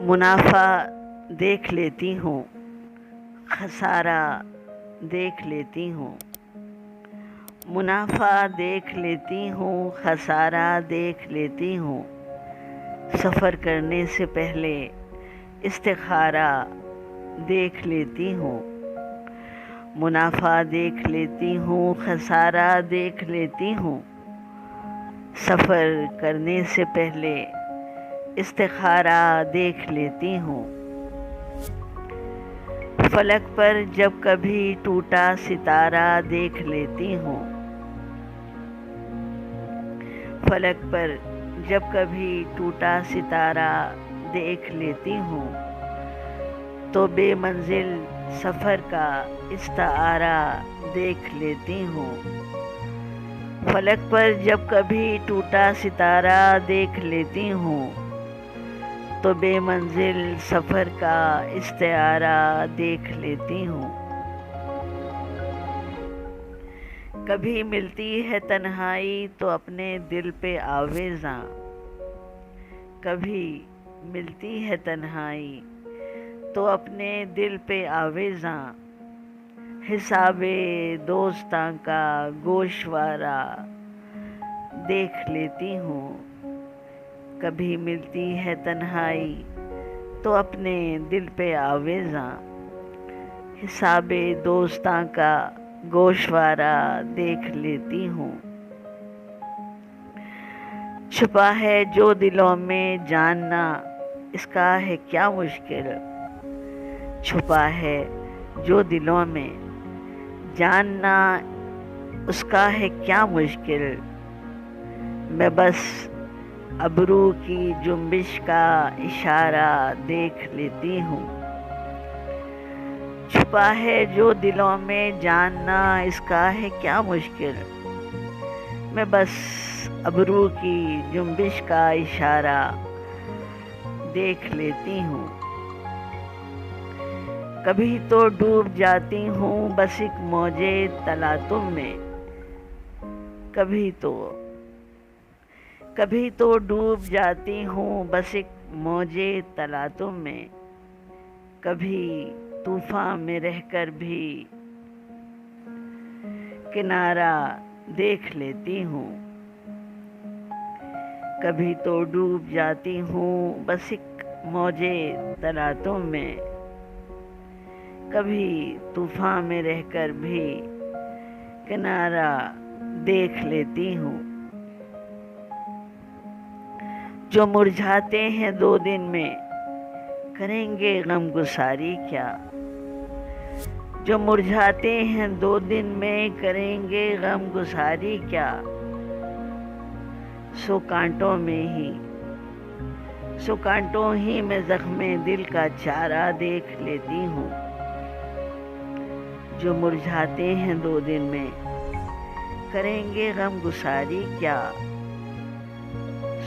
منافع دیکھ لیتی ہوں، خسارہ دیکھ لیتی ہوں، منافع دیکھ لیتی ہوں، خسارہ دیکھ لیتی ہوں، سفر کرنے سے پہلے استخارہ دیکھ لیتی ہوں، منافع دیکھ لیتی ہوں، خسارہ دیکھ لیتی ہوں، سفر کرنے سے پہلے استخارہ دیکھ لیتی ہوں، فلک پر جب کبھی ٹوٹا ستارہ دیکھ لیتی ہوں، فلک پر جب کبھی ٹوٹا ستارہ دیکھ لیتی ہوں، تو بے منزل سفر کا استعارہ دیکھ لیتی ہوں، فلک پر جب کبھی ٹوٹا ستارہ دیکھ لیتی ہوں، تو بے منزل سفر کا استعارہ دیکھ لیتی ہوں، کبھی ملتی ہے تنہائی تو اپنے دل پہ آویزاں، کبھی ملتی ہے تنہائی تو اپنے دل پہ آویزاں، حساب دوستاں کا گوشوارہ دیکھ لیتی ہوں، کبھی ملتی ہے تنہائی تو اپنے دل پہ آویزاں، حساب دوستاں کا گوشوارہ دیکھ لیتی ہوں، چھپا ہے جو دلوں میں جاننا اس کا ہے کیا مشکل، چھپا ہے جو دلوں میں جاننا اس کا ہے کیا مشکل، میں بس ابرو کی جنبش کا اشارہ دیکھ لیتی ہوں، چھپا ہے جو دلوں میں جاننا اس کا ہے کیا مشکل، میں بس ابرو کی جنبش کا اشارہ دیکھ لیتی ہوں، کبھی تو ڈوب جاتی ہوں بس ایک موجے تلاطم میں، کبھی تو ڈوب جاتی ہوں بس ایک موجے تلاطم میں، کبھی طوفان میں رہ کر بھی کنارہ دیکھ لیتی ہوں، کبھی تو ڈوب جاتی ہوں بس ایک موجے تلاطم میں، کبھی طوفان میں رہ کر بھی کنارہ دیکھ لیتی ہوں، جو مرجھاتے ہیں 2 دن میں کریں گے غم گساری کیا، جو مرجھاتے ہیں 2 دن میں کریں گے غم گساری کیا، سو کانٹوں ہی میں زخم دل کا چارہ دیکھ لیتی ہوں، جو مرجھاتے ہیں 2 دن میں کریں گے غم گساری کیا،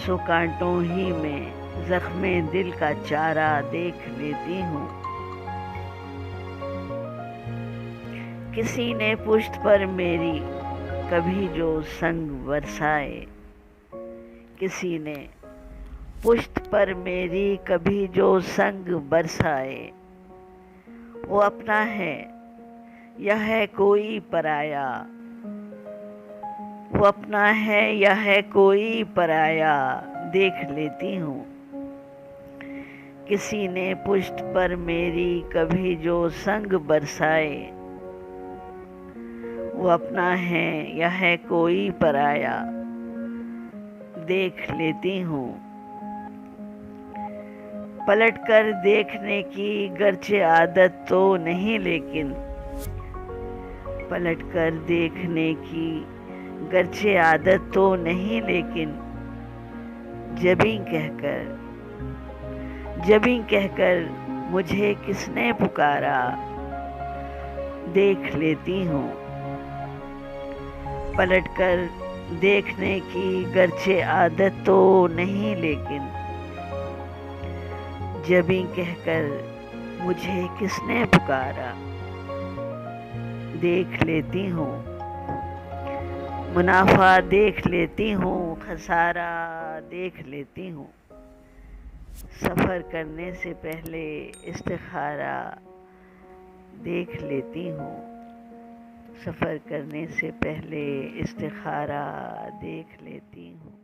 سو کانٹوں ہی میں زخم دل کا چارہ دیکھ لیتی ہوں، کسی نے پشت پر میری کبھی جو سنگ برسائے، کسی نے پشت پر میری کبھی جو سنگ برسائے، وہ اپنا ہے یا ہے کوئی پرایا، وہ اپنا ہے یا ہے کوئی پرایا دیکھ لیتی ہوں، کسی نے پشت پر میری کبھی جو سنگ برسائے، وہ اپنا ہے یا ہے کوئی پرایا دیکھ لیتی ہوں، پلٹ کر دیکھنے کی گرچہ عادت تو نہیں لیکن، پلٹ کر دیکھنے کی گرچہ عادت تو نہیں لیکن، جبیں کہہ کر مجھے کس نے پکارا دیکھ لیتی ہوں، پلٹ کر دیکھنے کی گرچہ عادت تو نہیں لیکن، جبیں کہہ کر مجھے کس نے پکارا دیکھ لیتی ہوں، منافع دیکھ لیتی ہوں، خسارہ دیکھ لیتی ہوں، سفر کرنے سے پہلے استخارہ دیکھ لیتی ہوں، سفر کرنے سے پہلے استخارہ دیکھ لیتی ہوں۔